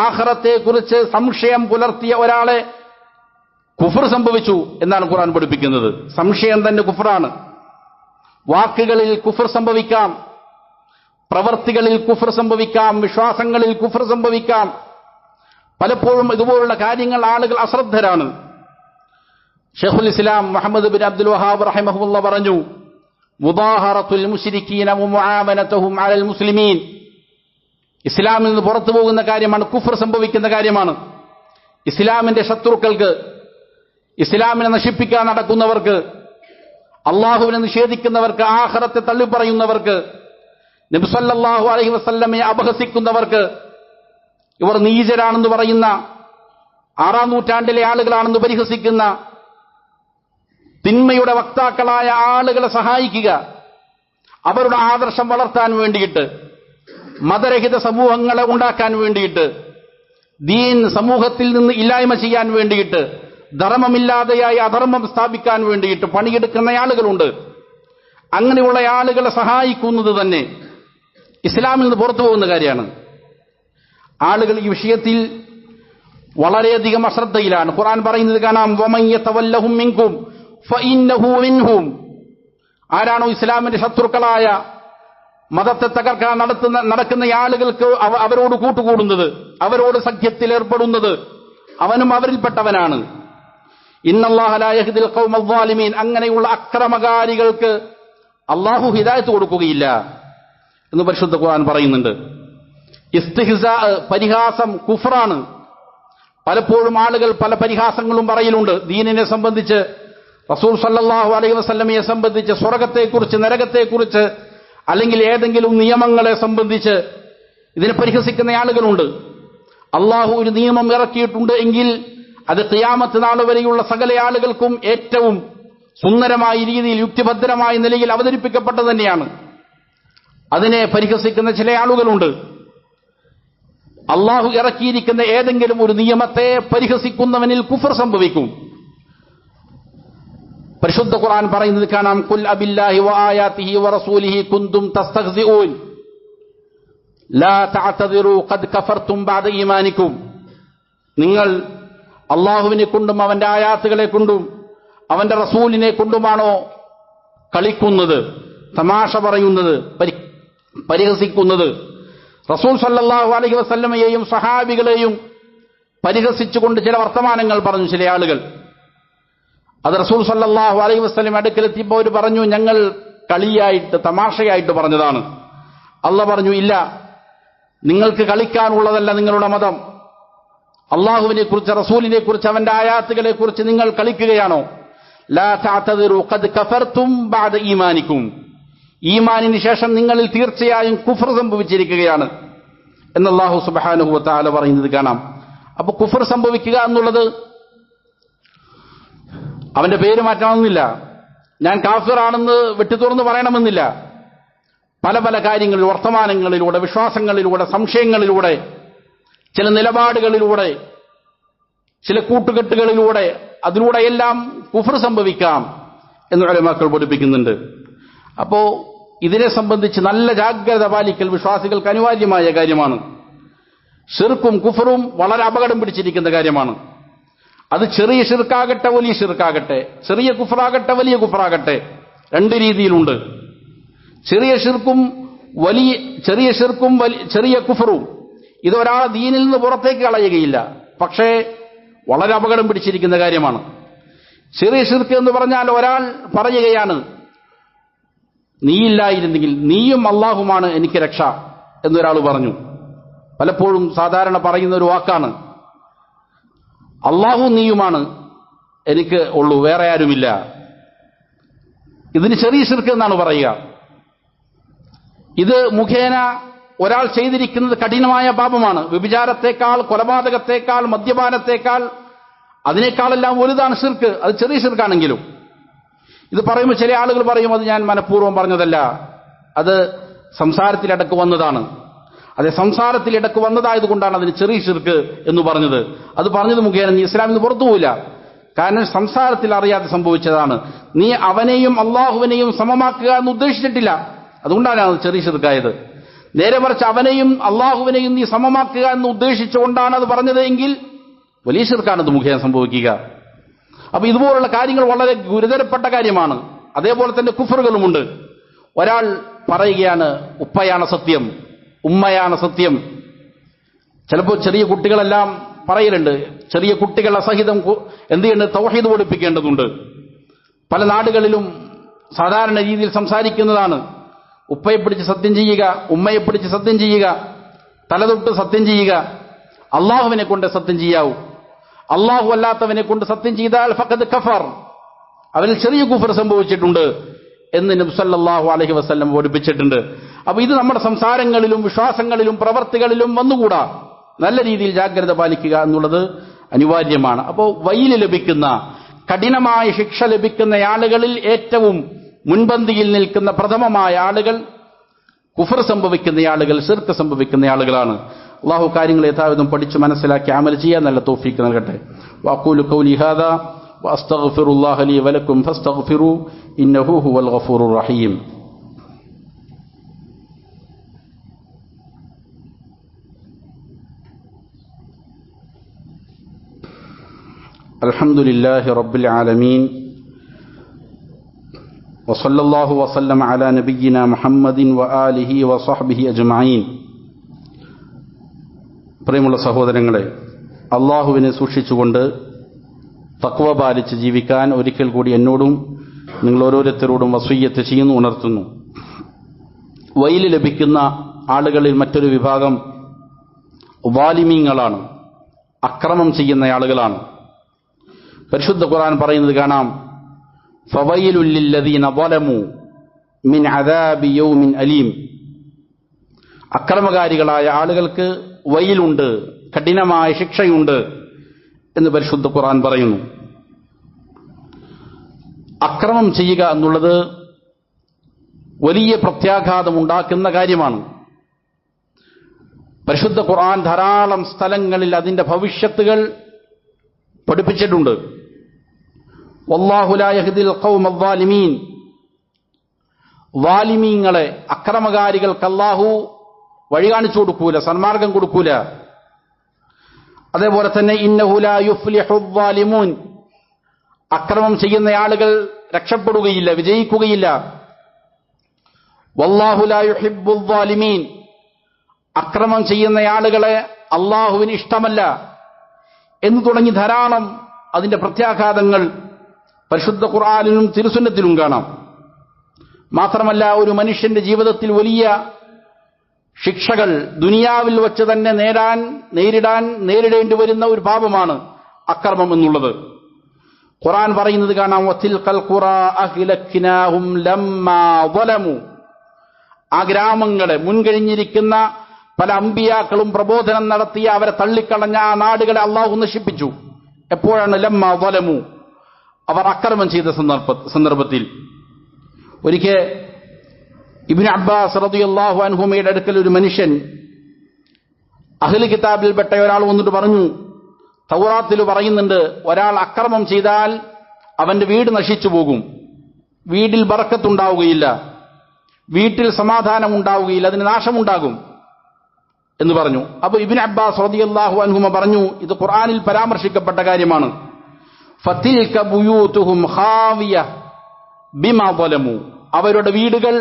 S1: ആഖിറത്തെക്കുറിച്ച് സംശയം പുലർത്തിയ ഒരാളെ കുഫർ സംഭവിച്ചു എന്നാണ് ഖുർആൻ പഠിപ്പിക്കുന്നത്. സംശയം തന്നെ കുഫറാണ്. വാക്കുകളിൽ കുഫർ സംഭവിക്കാം, പ്രവർത്തികളിൽ കുഫർ സംഭവിക്കാം, വിശ്വാസങ്ങളിൽ കുഫർ സംഭവിക്കാം. പലപ്പോഴും ഇതുപോലുള്ള കാര്യങ്ങൾ ആളുകൾ അശ്രദ്ധരാണ്. ശൈഖുൽ ഇസ്ലാം മുഹമ്മദ് ബിൻ അബ്ദുൽ വഹാബ് റഹിമഹുല്ലാഹ് പറഞ്ഞു, മുദാഹറത്തുൽ മുശ്രിക്കീന വമുആമനതുഹും അലൽ മുസ്ലിമീൻ, ഇസ്ലാമിൽ നിന്ന് പുറത്തു പോകുന്ന കാര്യമാണ്, കുഫർ സംഭവിക്കുന്ന കാര്യമാണ്. ഇസ്ലാമിന്റെ ശത്രുക്കൾക്ക്, ഇസ്ലാമിനെ നശിപ്പിക്കാൻ നടക്കുന്നവർക്ക്, അള്ളാഹുവിനെ നിഷേധിക്കുന്നവർക്ക്, ആഖിറത്തെ തള്ളിപ്പറയുന്നവർക്ക്, നബി സല്ലല്ലാഹു അലൈഹി വസല്ലമയെ അപഹസിക്കുന്നവർക്ക്, ഇവർ നീചരാണെന്ന് പറയുന്ന, 6-ാം നൂറ്റാണ്ടിലെ ആളുകളാണെന്ന് പരിഹസിക്കുന്ന തിന്മയുടെ വക്താക്കളായ ആളുകളെ സഹായിക്കുക, അവരുടെ ആദർശം വളർത്താൻ വേണ്ടിയിട്ട്, മതരഹിത സമൂഹങ്ങളെ ഉണ്ടാക്കാൻ വേണ്ടിയിട്ട്, ദീൻ സമൂഹത്തിൽ നിന്ന് ഇല്ലായ്മ ചെയ്യാൻ വേണ്ടിയിട്ട്, ധർമ്മമില്ലാതെയായി അധർമ്മം സ്ഥാപിക്കാൻ വേണ്ടിയിട്ട് പണിയെടുക്കുന്ന ആളുകളുണ്ട്. അങ്ങനെയുള്ള ആളുകളെ സഹായിക്കുന്നത് തന്നെ ഇസ്ലാമിൽ നിന്ന് പുറത്തു പോകുന്ന കാര്യമാണ്. ആളുകൾ ഈ വിഷയത്തിൽ വളരെയധികം അശ്രദ്ധയിലാണ്. ഖുർആൻ പറയുന്നത് കാണാം, വമൻ യതവല്ലഹും മിൻകും ഫഇന്നഹു മിൻഹും. ആരാണോ ഇസ്ലാമിന്റെ ശത്രുക്കളായ, മതത്തെ തകർക്കാൻ നടക്കുന്ന ആളുകൾക്ക് അവരോട് കൂട്ടുകൂടുന്നത്, അവരോട് സഖ്യത്തിൽ ഏർപ്പെടുന്നത്, അവനും അവരിൽപ്പെട്ടവനാണ്. ഇന്നല്ലാഹ ലാ യഹ്ദിൽ ഖൗമൽ ളാലിമീൻ. അങ്ങനെയുള്ള അക്രമകാരികൾക്ക് അള്ളാഹു ഹിദായത്ത് കൊടുക്കുകയില്ല എന്ന് പരിശുദ്ധ ഖുർആൻ പറയുന്നുണ്ട്. ഇസ്തിഹ്സാ, പരിഹാസം കുഫറാണ്. പലപ്പോഴും ആളുകൾ പല പരിഹാസങ്ങളും പറയലുണ്ട് ദീനിനെ സംബന്ധിച്ച്, റസൂൽ സല്ലല്ലാഹു അലൈഹി വസല്ലമയെ സംബന്ധിച്ച്, സ്വർഗത്തെക്കുറിച്ച്, നരകത്തെക്കുറിച്ച്, അല്ലെങ്കിൽ ഏതെങ്കിലും നിയമങ്ങളെ സംബന്ധിച്ച് ഇതിനെ പരിഹസിക്കുന്ന ആളുകളുണ്ട്. അള്ളാഹു ഒരു നിയമം ഇറക്കിയിട്ടുണ്ട് എങ്കിൽ അത് ഖിയാമത്ത് നാൾ വരെയുള്ള സകല ആളുകൾക്കും ഏറ്റവും സുന്ദരമായ രീതിയിൽ, യുക്തിഭദ്രമായ നിലയിൽ അവതരിപ്പിക്കപ്പെട്ടത് തന്നെയാണ്. അതിനെ പരിഹസിക്കുന്ന ചില ആളുകളുണ്ട്. അള്ളാഹു ഇറക്കിയിരിക്കുന്ന ഏതെങ്കിലും ഒരു നിയമത്തെ പരിഹസിക്കുന്നവനിൽ കുഫർ സംഭവിക്കും. പരിശുദ്ധ ഖുർആൻ പറയുന്നത് കാണാം, ഖുൽ അബില്ലാഹി വആയാതിഹി വറസൂലിഹി കുൻതും തസ്തഗ്സിഊൻ ലാ തഅതദിറു ഖദ് കഫർതും ബഅദ ഈമാനിക്കും. നിങ്ങൾ അള്ളാഹുവിനെ കൊണ്ടും അവന്റെ ആയാത്തുകളെ കൊണ്ടും അവന്റെ റസൂലിനെ കൊണ്ടുമാണോ കളിക്കുന്നത്, തമാശ പറയുന്നത്, പരിഹസിക്കുന്നത്? റസൂൽ സല്ലല്ലാഹു അലൈഹി വസല്ലമയെയും സഹാബികളെയും പരിഹസിച്ചുകൊണ്ട് ചില വർത്തമാനങ്ങൾ പറഞ്ഞു ചില ആളുകൾ. അത് റസൂൽ സല്ലല്ലാഹു അലൈഹി വസല്ലം അടുക്കലെത്തിയപ്പോൾ അവർ പറഞ്ഞു, ഞങ്ങൾ കളിയായിട്ട്, തമാശയായിട്ട് പറഞ്ഞതാണ്. അള്ളാഹ് പറഞ്ഞു, ഇല്ല, നിങ്ങൾക്ക് കളിക്കാനുള്ളതല്ല നിങ്ങളുടെ മതം. അള്ളാഹുവിനെ കുറിച്ച്, റസൂലിനെ കുറിച്ച്, അവന്റെ ആയാത്തുകളെ കുറിച്ച് നിങ്ങൾ കളിക്കുകയാണോ? ലാ തഅതദിറു ഖദ് കഫർതും ബഅദ ഈമാനിക്കും. ഈമാനിന് ശേഷം നിങ്ങളിൽ തീർച്ചയായും കുഫർ സംഭവിച്ചിരിക്കുകയാണ് എന്ന് അല്ലാഹു സുബ്ഹാനഹു വ തആല പറയുന്നത് കാണാം. അപ്പൊ കുഫർ സംഭവിക്കുക എന്നുള്ളത് അവന്റെ പേര് മാറ്റണമെന്നില്ല, ഞാൻ കാഫിറാണെന്ന് വെട്ടിത്തുറന്ന് പറയണമെന്നില്ല. പല പല കാര്യങ്ങളിൽ, വർത്തമാനങ്ങളിലൂടെ, വിശ്വാസങ്ങളിലൂടെ, സംശയങ്ങളിലൂടെ, ചില നിലപാടുകളിലൂടെ ചില കൂട്ടുകെട്ടുകളിലൂടെ അതിലൂടെയെല്ലാം കുഫർ സംഭവിക്കാം എന്ന് ഉലമാക്കൾ പഠിപ്പിക്കുന്നുണ്ട്. അപ്പോ ഇതിനെ സംബന്ധിച്ച് നല്ല ജാഗ്രത പാലിക്കൽ വിശ്വാസികൾക്ക് അനിവാര്യമായ കാര്യമാണ്. ഷിർക്കും കുഫറും വളരെ അപകടം പിടിച്ചിരിക്കുന്ന കാര്യമാണ്. അത് ചെറിയ ഷിർക്കാകട്ടെ വലിയ ഷിർക്കാകട്ടെ, ചെറിയ കുഫറാകട്ടെ വലിയ കുഫറാകട്ടെ, രണ്ട് രീതിയിലുണ്ട്. ചെറിയ ഷിർക്കും ചെറിയ കുഫറും ഇതൊരാളെ ദീനിൽ നിന്ന് പുറത്തേക്ക് കളയുകയില്ല, പക്ഷേ വളരെ അപകടം പിടിച്ചിരിക്കുന്ന കാര്യമാണ്. ചെറിയ ഷിർക്ക് എന്ന് പറഞ്ഞാൽ ഒരാൾ പറയുകയാണ്, നീയില്ലായിരുന്നെങ്കിൽ നീയും അള്ളാഹുമാണ് എനിക്ക് രക്ഷ എന്നൊരാൾ പറഞ്ഞു. പലപ്പോഴും സാധാരണ പറയുന്ന ഒരു വാക്കാണ്, അള്ളാഹു നീയുമാണ് എനിക്ക് ഉള്ളൂ, വേറെ ആരുമില്ല. ഇതിന് ചെറിയ ഷിർക്ക് എന്നാണ് പറയുക. ഇത് മുഖേന ഒരാൾ ചെയ്തിരിക്കുന്നത് കഠിനമായ പാപമാണ്. വ്യഭിചാരത്തെക്കാൾ, കൊലപാതകത്തെക്കാൾ, മദ്യപാനത്തെക്കാൾ, അതിനേക്കാളെല്ലാം വലുതാണ് ഷിർക്ക്. അത് ചെറിയ ഷിർക്കാണെങ്കിലും. ഇത് പറയുമ്പോൾ ചില ആളുകൾ പറയും, അത് ഞാൻ മനഃപൂർവ്വം പറഞ്ഞതല്ല, അത് സംസാരത്തിലിടക്ക് വന്നതാണ്. അതെ, സംസാരത്തിലിടക്ക് വന്നതായതുകൊണ്ടാണ് അതിന് ചെറിയ ഷിർക്ക് എന്ന് പറഞ്ഞത്. അത് പറഞ്ഞത് മുഖേന നീ ഇസ്ലാമിൽ നിന്ന് പുറത്തു പോവില്ല. കാരണം സംസാരത്തിൽ അറിയാതെ സംഭവിച്ചതാണ്. നീ അവനെയും അള്ളാഹുവിനെയും സമമാക്കുക എന്ന് ഉദ്ദേശിച്ചിട്ടില്ല, അതുകൊണ്ടാണ് അത് ചെറിയ ഷിർക്കായത്. നേരെ മറിച്ച് അവനെയും അള്ളാഹുവിനെയും നീ സമമാക്കുക എന്ന് ഉദ്ദേശിച്ചുകൊണ്ടാണ് അത് പറഞ്ഞത് എങ്കിൽ വലിയ ഷിർക്കാണത് മുഖേന സംഭവിക്കുക. അപ്പൊ ഇതുപോലുള്ള കാര്യങ്ങൾ വളരെ ഗുരുതരപ്പെട്ട കാര്യമാണ്. അതേപോലെ തന്നെ കുഫറുകളുമുണ്ട്. ഒരാൾ പറയുകയാണ് ഉപ്പയാണ് സത്യം, ഉമ്മയാണ് സത്യം. ചിലപ്പോൾ ചെറിയ കുട്ടികളെല്ലാം പറയലുണ്ട്, ചെറിയ കുട്ടികളെ സഹിതം എന്ത് ചെയ്യേണ്ടത്, തൗഹീദ് പഠിപ്പിക്കേണ്ടതുണ്ട്. പല നാടുകളിലും സാധാരണ രീതിയിൽ സംസാരിക്കുന്നതാണ്. ഉപ്പയെ പിടിച്ച് സത്യം ചെയ്യുക, ഉമ്മയെ പിടിച്ച് സത്യം ചെയ്യുക, തലതൊട്ട് സത്യം ചെയ്യുക, അള്ളാഹുവിനെ കൊണ്ട് സത്യം ചെയ്യാവൂ, അള്ളാഹു അല്ലാത്തവനെ കൊണ്ട് സത്യം ചെയ്താൽ ഫഖദ് കഫർ, അവരിൽ ചെറിയ കുഫർ സംഭവിച്ചിട്ടുണ്ട് എന്ന് നബി സല്ലല്ലാഹു അലൈഹി വസല്ലം പഠിപ്പിച്ചിട്ടുണ്ട്. അപ്പൊ ഇത് നമ്മുടെ സംസാരങ്ങളിലും വിശ്വാസങ്ങളിലും പ്രവർത്തികളിലും വന്നുകൂടാ. നല്ല രീതിയിൽ ജാഗ്രത പാലിക്കുക എന്നുള്ളത് അനിവാര്യമാണ്. അപ്പോൾ വയില് ലഭിക്കുന്ന, കഠിനമായ ശിക്ഷ ലഭിക്കുന്ന ആളുകളിൽ ഏറ്റവും മുൻപന്തിയിൽ നിൽക്കുന്ന പ്രഥമമായ ആളുകൾ കുഫർ സംഭവിക്കുന്ന ആളുകൾ, ശിർക്ക് സംഭവിക്കുന്ന ആളുകളാണ്. അള്ളാഹു കാര്യങ്ങൾ യഥാവിധം പഠിച്ച് മനസ്സിലാക്കി അമൽ ചെയ്യാൻ നല്ല തൗഫീഖ് നൽകട്ടെ. വഅഖൂലു ഖൗലി ഹാദാ വഅസ്തഗ്ഫിറുല്ലാഹ ലീ വലക്കും ഫസ്തഗ്ഫിറൂ ഇന്നഹു ഹുവൽ ഗഫൂറുർ റഹീം. അൽഹംദുലില്ലാഹി റബ്ബിൽ ആലമീൻ വസല്ലല്ലാഹു വസല്ലമ അലാ നബിയ്യിനാ മുഹമ്മദിൻ വആലിഹി വസഹ്ബിഹി അജ്മഈൻ. പ്രിയമുള്ള സഹോദരങ്ങളെ, അള്ളാഹുവിനെ സൂക്ഷിച്ചുകൊണ്ട് തഖ്വ പാലിച്ച് ജീവിക്കാൻ ഒരിക്കൽ കൂടി എന്നോടും നിങ്ങൾ ഓരോരുത്തരോടും വസിയ്യത്ത് ചെയ്യുന്നു, ഉണർത്തുന്നു. വയില് ലഭിക്കുന്ന ആളുകളിൽ മറ്റൊരു വിഭാഗം വാലിമീങ്ങളാണ്, അക്രമം ചെയ്യുന്ന ആളുകളാണ്. പരിശുദ്ധ ഖുർആൻ പറയുന്നത് കാണാം, ഫവൈലുൽ ലില്ലദീന ളലമു മിൻ അദാബി യൗമിൻ അലീം. അക്രമകാരികളായ ആളുകൾക്ക് വയിലുണ്ട്, കഠിനമായ ശിക്ഷയുണ്ട് എന്ന് പരിശുദ്ധ ഖുർആൻ പറയുന്നു. അക്രമം ചെയ്യുക എന്നുള്ളത് വലിയ പ്രത്യാഘാതമുണ്ടാക്കുന്ന കാര്യമാണ്. പരിശുദ്ധ ഖുർആൻ ധാരാളം സ്ഥലങ്ങളിൽ അതിന്റെ ഭവിഷ്യത്തുകൾ പഠിപ്പിച്ചിട്ടുണ്ട്. വല്ലാഹു ലാ യഹ്ദിൽ ഖൗമ ളാലിമീൻ. വാലിമീങ്ങളെ, അക്രമകാരികൾക്ക് അല്ലാഹു വഴി കാണിച്ചു കൊടുക്കൂല, സന്മാർഗം കൊടുക്കൂല. അതേപോലെ തന്നെ ഇന്നഹു ലാ യുഫ്ലിഹു ളാലിമൂൻ. അക്രമം ചെയ്യുന്ന ആളുകൾ രക്ഷപ്പെടുകയില്ല, വിജയിക്കുകയില്ല. വല്ലാഹു ലാ യുഹിബ്ബുൽ ളാലിമീൻ. അക്രമം ചെയ്യുന്ന ആളുകളെ അള്ളാഹുവിന് ഇഷ്ടമല്ല എന്ന് തുടങ്ങി ധാരാളം അതിന്റെ പ്രത്യാഘാതങ്ങൾ പരിശുദ്ധ ഖുർആനിലും തിരുസുന്നത്തിലും കാണാം. മാത്രമല്ല, ഒരു മനുഷ്യന്റെ ജീവിതത്തിൽ വലിയ ശിക്ഷകൾ ദുനിയാവിൽ വച്ച് തന്നെ നേരിടേണ്ടി വരുന്ന ഒരു പാപമാണ് അക്രമം എന്നുള്ളത്. ഖുർആൻ പറയുന്നത് കാണാം, വതിൽഖൽ ഖുറാ അഹ്ലക്നാഹും ലമ്മാ ളലമു. ആ ഗ്രാമങ്ങളെ, മുൻകഴിഞ്ഞിരിക്കുന്ന പല അമ്പിയാക്കളും പ്രബോധനം നടത്തി അവരെ തള്ളിക്കളഞ്ഞ ആ നാടുകളെ അള്ളാഹു നശിപ്പിച്ചു. എപ്പോഴാണ്? ലമ്മാ ളലമു, അവർ അക്രമം ചെയ്ത സന്ദർഭത്തിൽ. ഒരിക്കൽ ഇബ്നു അബ്ബാസ് റളിയല്ലാഹു അൻഹുമയുടെ അടുക്കൽ ഒരു മനുഷ്യൻ, അഹ്ലു കിതാബിൽപ്പെട്ട ഒരാൾ വന്നിട്ട് പറഞ്ഞു, തൗറാത്തിൽ പറയുന്നുണ്ട്, ഒരാൾ അക്രമം ചെയ്താൽ അവന്റെ വീട് നശിച്ചു പോകും, വീട്ടിൽ ബറക്കത്തുണ്ടാവുകയില്ല, വീട്ടിൽ സമാധാനം ഉണ്ടാവുകയില്ല, അതിന് നാശമുണ്ടാകും എന്ന് പറഞ്ഞു. അപ്പൊ ഇബ്നു അബ്ബാസ് റളിയല്ലാഹു അൻഹുമ പറഞ്ഞു, ഇത് ഖുർആനിൽ പരാമർശിക്കപ്പെട്ട കാര്യമാണ്. ഫതിൽക ബുയൂതുഹും ഖാവിയ ബിമാ ളമു, അവരുടെ വീടുകൾ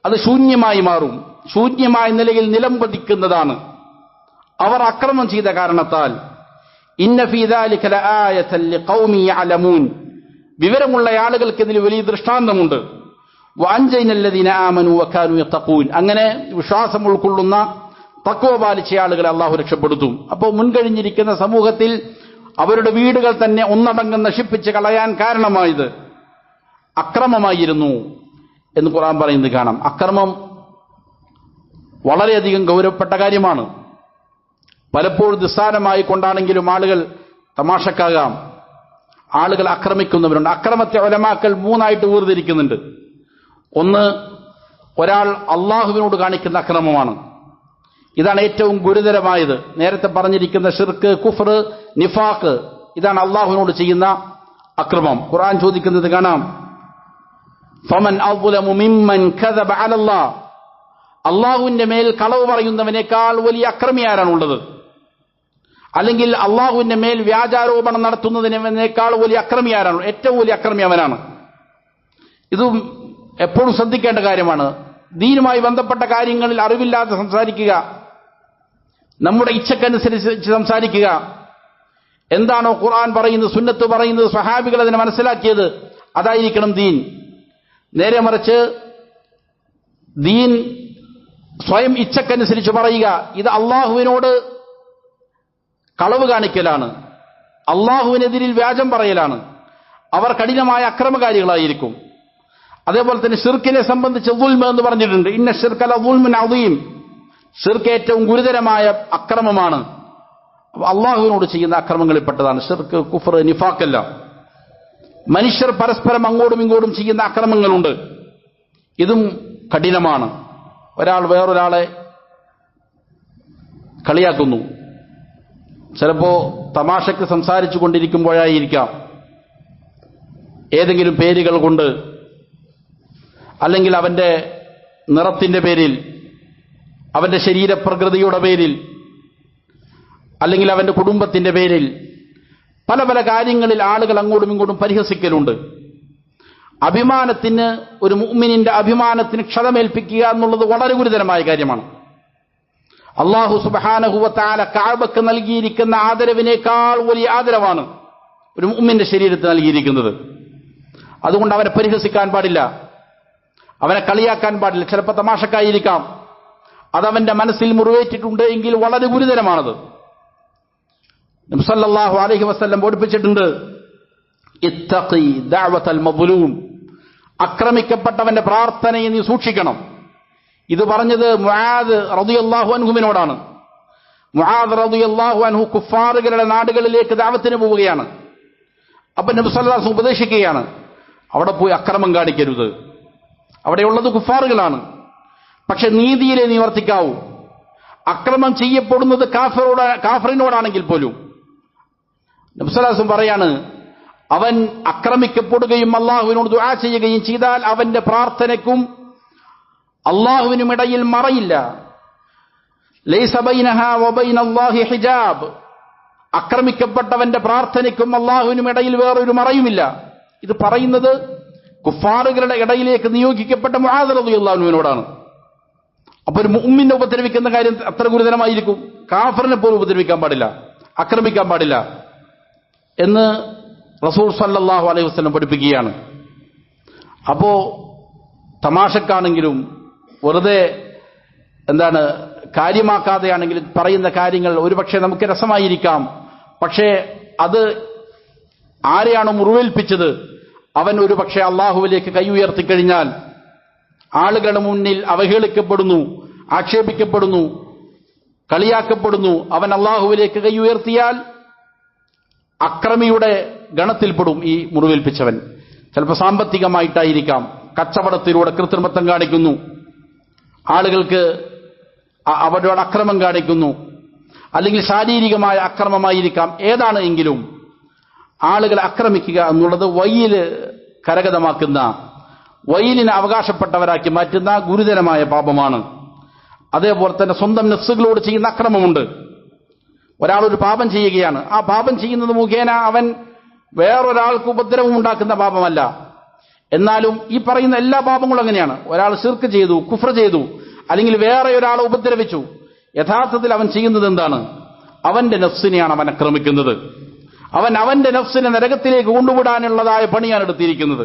S1: അത് ശൂന്യമായി മാറും, ശൂന്യമായ നിലയിൽ നിലം പതിക്കുന്നതാണ് അവർ അക്രമം ചെയ്ത കാരണത്താൽ. ഇന്ന ഫീ ദാലിക ലആയതൻ ലിഖൗമി യഅലമൂൻ, വിവരമുള്ള ആളുകൾക്ക് ഇതിൽ വലിയ ദൃഷ്ടാന്തമുണ്ട്. വഅൻജൈനല്ലദീന ആമനൂ വകാനൂ യത്തഖൂൻ, അങ്ങനെ വിശ്വാസം ഉൾക്കൊള്ളുന്ന തഖ്വ പാലിച്ച ആളുകളെ അല്ലാഹു രക്ഷപ്പെടുത്തും. അപ്പോൾ മുൻകഴിഞ്ഞിരിക്കുന്ന സമൂഹത്തിൽ അവരുടെ വീടുകൾ തന്നെ ഒന്നടങ്കം നശിപ്പിച്ച് കളയാൻ കാരണമായത് അക്രമമായിരുന്നു എന്ന് ഖുർആൻ പറയുന്നത് കാണാം. അക്രമം വളരെയധികം ഗൗരവപ്പെട്ട കാര്യമാണ്. പലപ്പോഴും നിസ്സാരമായി കൊണ്ടാണെങ്കിലും ആളുകൾ തമാശക്കാകാം, ആളുകൾ ആക്രമിക്കുന്നവരുണ്ട്. അക്രമത്തെ ഉലമാക്കൾ മൂന്നായിട്ട് വേർതിരിക്കുന്നുണ്ട്. ഒന്ന്, ഒരാൾ അള്ളാഹുവിനോട് കാണിക്കുന്ന അക്രമമാണ്. ഇതാണ് ഏറ്റവും ഗുരുതരമായത്. നേരത്തെ പറഞ്ഞിരിക്കുന്ന ശിർക്ക്, കുഫ്ർ, നിഫാഖ്, ഇതാണ് അള്ളാഹുവിനോട് ചെയ്യുന്ന അക്രമം. ഖുർആൻ ചോദിക്കുന്നത് കാണാം, ഫമൻ അദ്ലമു മിമ്മൻ കദബ അലല്ലാഹ്, അള്ളാഹുവിന്റെ മേൽ കളവ് പറയുന്നവനേക്കാൾ വലിയ അക്രമി ആരാണുള്ളത്? അല്ലെങ്കിൽ അള്ളാഹുവിന്റെ മേൽ വ്യാജാരോപണം നടത്തുന്നതിനേക്കാൾ വലിയ അക്രമി ആരാണ്? ഏറ്റവും വലിയ അക്രമി അവനാണ്. ഇതും എപ്പോഴും ശ്രദ്ധിക്കേണ്ട കാര്യമാണ്. ദീനുമായി ബന്ധപ്പെട്ട കാര്യങ്ങളിൽ അറിവില്ലാതെ സംസാരിക്കുക, നമ്മുടെ ഇച്ഛക്കനുസരിച്ച് സംസാരിക്കുക. എന്താണോ ഖുർആൻ പറയുന്നത്, സുന്നത്ത് പറയുന്നത്, സ്വഹാബികൾ അതിനെ മനസ്സിലാക്കിയത്, അതായിരിക്കണം ദീൻ. നേരെ മറിച്ച് ദീൻ സ്വയം ഇച്ഛക്കനുസരിച്ച് പറയുക, ഇത് അള്ളാഹുവിനോട് കളവ് കാണിക്കലാണ്, അള്ളാഹുവിനെതിരിൽ വ്യാജം പറയലാണ്. അവർ കഠിനമായ അക്രമകാരികളായിരിക്കും. അതേപോലെ തന്നെ ശിർക്കിനെ സംബന്ധിച്ച് ദുൽമ എന്ന് പറഞ്ഞിട്ടുണ്ട്. ഇന്ന ശിർക ലദുൽമുൻ അദീം, ശിർക്ക് ഏറ്റവും ഗുരുതരമായ അക്രമമാണ്. അള്ളാഹുവിനോട് ചെയ്യുന്ന അക്രമങ്ങളിൽപ്പെട്ടതാണ് ശിർക്ക്, കുഫ്ർ, നിഫാഖെല്ലാം. മനുഷ്യർ പരസ്പരം അങ്ങോട്ടും ഇങ്ങോട്ടും ചെയ്യുന്ന അക്രമങ്ങളുണ്ട്, ഇതും കഠിനമാണ്. ഒരാൾ വേറൊരാളെ കളിയാക്കുന്നു, ചിലപ്പോ തമാശക്ക് സംസാരിച്ചു കൊണ്ടിരിക്കുമ്പോഴായിരിക്കാം, ഏതെങ്കിലും പേരുകൾ കൊണ്ട്, അല്ലെങ്കിൽ അവന്റെ നിറത്തിന്റെ പേരിൽ, അവന്റെ ശരീരപ്രകൃതിയുടെ പേരിൽ, അല്ലെങ്കിൽ അവന്റെ കുടുംബത്തിന്റെ പേരിൽ, പല പല കാര്യങ്ങളിൽ ആളുകൾ അങ്ങോട്ടും ഇങ്ങോട്ടും പരിഹസിക്കലുണ്ട്. അഭിമാനത്തിന്, ഒരു മുഅ്മിനിന്റെ അഭിമാനത്തിന് ക്ഷതമേൽപ്പിക്കുക എന്നുള്ളത് വളരെ ഗുരുതരമായ കാര്യമാണ്. അല്ലാഹു സുബ്ഹാനഹു വ തആല കഅബക്ക് നൽകിയിരിക്കുന്ന ആദരവിനേക്കാൾ വലിയ ആദരവാണ് ഒരു മുഅ്മിന്റെ ശരീരത്തിന് നൽകിയിരിക്കുന്നത്. അതുകൊണ്ട് അവനെ പരിഹസിക്കാൻ പാടില്ല, അവനെ കളിയാക്കാൻ പാടില്ല. ചിലപ്പോൾ തമാശക്കായിരിക്കാം, അതവന്റെ മനസ്സിൽ മുറിവേറ്റിട്ടുണ്ട് എങ്കിൽ വളരെ ഗുരുതരമാണത്. നബി സല്ലല്ലാഹു അലൈഹി വസല്ലം പഠിപ്പിച്ചിട്ടുണ്ട്, ഇത്തഖി ദഅവതൽ മദ്ലൂം, ആക്രമിക്കപ്പെട്ടവന്റെ പ്രാർത്ഥനയെ നീ സൂക്ഷിക്കണം. ഇത് പറഞ്ഞത് മുആദ് റളിയല്ലാഹു അൻഹുവിനോടാണ്. മുആദ് റളിയല്ലാഹു അൻഹു കുഫാറുകളുടെ നാടുകളിലേക്ക് ദഅവത്തിന് പോവുകയാണ്. അപ്പോൾ നബി സല്ലല്ലാഹു അലൈഹി വസല്ലം ഉപദേശിക്കുകയാണ്, അവിടെ പോയി അക്രമം കാണിക്കരുത്, അവിടെയുള്ളത് കുഫാറുകളാണ്, പക്ഷെ നീതിയിലെ നിവർത്തിക്കാവൂ. അക്രമം ചെയ്യപ്പെടുന്നത് കാഫിറിനോടാണെങ്കിൽ പോലും നബി സല്ലല്ലാഹു അലൈഹി വസല്ലം പറയാണ്, അവൻ ആക്രമിക്കപ്പെടുകയും അള്ളാഹുവിനോട് ദുആ ചെയ്യുകയും ചെയ്താൽ അവന്റെ പ്രാർത്ഥനയ്ക്കും അള്ളാഹുവിനും ഇടയിൽ മറയില്ല. ലൈസ ബൈനഹാ വബൈനല്ലാഹി ഹിജാബ്, ആക്രമിക്കപ്പെട്ടവന്റെ പ്രാർത്ഥനയ്ക്കും അള്ളാഹുവിനും ഇടയിൽ വേറൊരു മറയുമില്ല. ഇത് പറയുന്നത് കുഫാറുകളുടെ ഇടയിലേക്ക് നിയോഗിക്കപ്പെട്ട മുആദ് റളിയല്ലാഹു അൻഹുവിനോടാണ്. അപ്പൊ ഒരു മുഅ്മിനെ ഉപദ്രവിക്കുന്ന കാര്യം അത്ര ഗുരുതരമായിരിക്കും. കാഫിറിനെ പോലും ഉപദ്രവിക്കാൻ പാടില്ല, ആക്രമിക്കാൻ പാടില്ല എന്ന് റസൂൽ സല്ലല്ലാഹു അലൈഹി വസല്ലം പഠിപ്പിക്കുകയാണ്. അപ്പോ തമാശക്കാണെങ്കിലും വെറുതെ കാര്യമാക്കാതെയാണെങ്കിലും പറയുന്ന കാര്യങ്ങൾ ഒരുപക്ഷെ നമുക്ക് രസമായിരിക്കാം, പക്ഷേ അത് ആരെയാണോ മുറിവേൽപ്പിച്ചത് അവൻ ഒരുപക്ഷെ അള്ളാഹുവിലേക്ക് കൈ ഉയർത്തിക്കഴിഞ്ഞാൽ ആളുകളുടെ മുന്നിൽ അവഹേളിക്കപ്പെടുന്നു, ആക്ഷേപിക്കപ്പെടുന്നു, കളിയാക്കപ്പെടുന്നു. അവൻ അള്ളാഹുവിലേക്ക് കൈ ഉയർത്തിയാൽ അക്രമിയുടെ ഗണത്തിൽപ്പെടും ഈ മുറിവേൽപ്പിച്ചവൻ. ചിലപ്പോൾ സാമ്പത്തികമായിട്ടായിരിക്കാം, കച്ചവടത്തിലൂടെ കൃത്രിമത്വം കാണിക്കുന്നു, ആളുകൾക്ക് അവരോട് അക്രമം കാണിക്കുന്നു, അല്ലെങ്കിൽ ശാരീരികമായ അക്രമമായിരിക്കാം, ഏതാണ് എങ്കിലും ആളുകളെ ആക്രമിക്കുക എന്നുള്ളത് വയ്യില് കരഗതമാക്കുന്ന, വയ്യിലിനെ അവകാശപ്പെട്ടവരാക്കി മാറ്റുന്ന ഗുരുതരമായ പാപമാണ്. അതേപോലെ തന്നെ സ്വന്തം നഫ്സുകളോട് ചെയ്യുന്ന അക്രമമുണ്ട്. ഒരാളൊരു പാപം ചെയ്യുകയാണ്, ആ പാപം ചെയ്യുന്നത് മുഖേന അവൻ വേറൊരാൾക്ക് ഉപദ്രവം ഉണ്ടാക്കുന്ന പാപമല്ല. എന്നാലും ഈ പറയുന്ന എല്ലാ പാപങ്ങളും അങ്ങനെയാണ്. ഒരാൾ ശിർക്ക് ചെയ്തു, കുഫ്ർ ചെയ്തു, അല്ലെങ്കിൽ വേറെ ഒരാളെ ഉപദ്രവിച്ചു, യഥാർത്ഥത്തിൽ അവൻ ചെയ്യുന്നത് എന്താണ്? അവന്റെ നഫ്സിനെയാണ് അവൻ ആക്രമിക്കുന്നത്. അവന്റെ നഫ്സിനെ നരകത്തിലേക്ക് കൊണ്ടുവിടാനുള്ളതായ പണിയാണ് എടുത്തിരിക്കുന്നത്.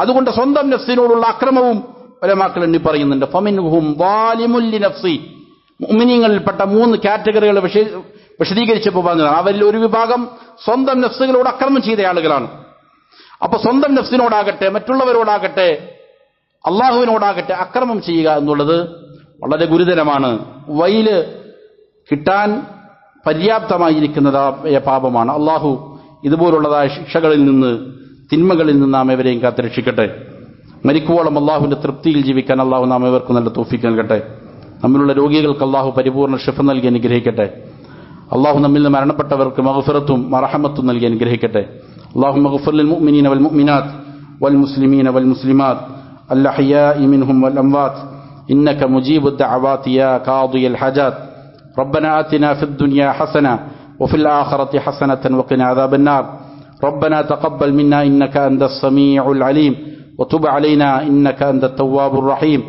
S1: അതുകൊണ്ട് സ്വന്തം നഫ്സിനോടുള്ള അക്രമവും ഉലമാക്കൾ എണ്ണി പറയുന്നുണ്ട്. ഫമിൻഹും വാലിമുൽ ലിനഫ്സി, മുഅ്മിനീങ്ങളിൽപ്പെട്ട 3 കാറ്റഗറികൾ വിശദീകരിച്ചപ്പോൾ പറഞ്ഞതാണ്. അവരിൽ ഒരു വിഭാഗം സ്വന്തം നഫ്സുകളോട് അക്രമം ചെയ്ത ആളുകളാണ്. അപ്പൊ സ്വന്തം നഫ്സിനോടാകട്ടെ, മറ്റുള്ളവരോടാകട്ടെ, അള്ളാഹുവിനോടാകട്ടെ അക്രമം ചെയ്യുക എന്നുള്ളത് വളരെ ഗുരുതരമാണ്. വയില് കിട്ടാൻ പര്യാപ്തമായിരിക്കുന്നതായ പാപമാണ്. അള്ളാഹു ഇതുപോലുള്ളതായ ശിക്ഷകളിൽ നിന്ന്, തിന്മകളിൽ നിന്ന് നാം എവരെയും കാത്തുരക്ഷിക്കട്ടെ. മരിക്കുവോളം അള്ളാഹുവിന്റെ തൃപ്തിയിൽ ജീവിക്കാൻ അള്ളാഹു നാം എവർക്കും നല്ല തൗഫീഖ് നൽകട്ടെ. നമ്മിലുള്ള രോഗികൾക്ക് അള്ളാഹു പരിപൂർണ്ണ ശിഫ നൽകി അനുഗ്രഹിക്കട്ടെ. അള്ളാഹു നമ്മിൽ നിന്ന് മരണപ്പെട്ടവർക്ക് മഗ്ഫിറത്തും മർഹമത്തും നൽകി അനുഗ്രഹിക്കട്ടെ. اللهم اغفر للمؤمنين والمؤمنات والمسلمين والمسلمات الأحياء منهم والأموات إنك مجيب الدعوات يا قاضي الحاجات. ربنا آتنا في الدنيا حسنة وفي الآخرة حسنة وقنا عذاب النار. ربنا تقبل منا إنك أنت السميع العليم وتب علينا إنك أنت التواب الرحيم.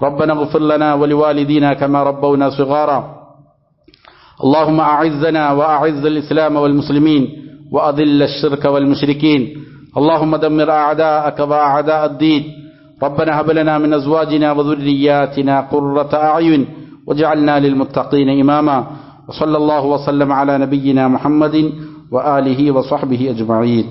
S1: ربنا اغفر لنا ولوالدينا كما ربونا صغارا. اللهم أعزنا وأعز الإسلام والمسلمين وأذل الشرك والمشركين. اللهم دمر أعداءك وأعداء الدين. ربنا هب لنا من أزواجنا وذرياتنا قرة أعين واجعلنا للمتقين إماما. وصلى الله وسلم على نبينا محمد وآله وصحبه أجمعين.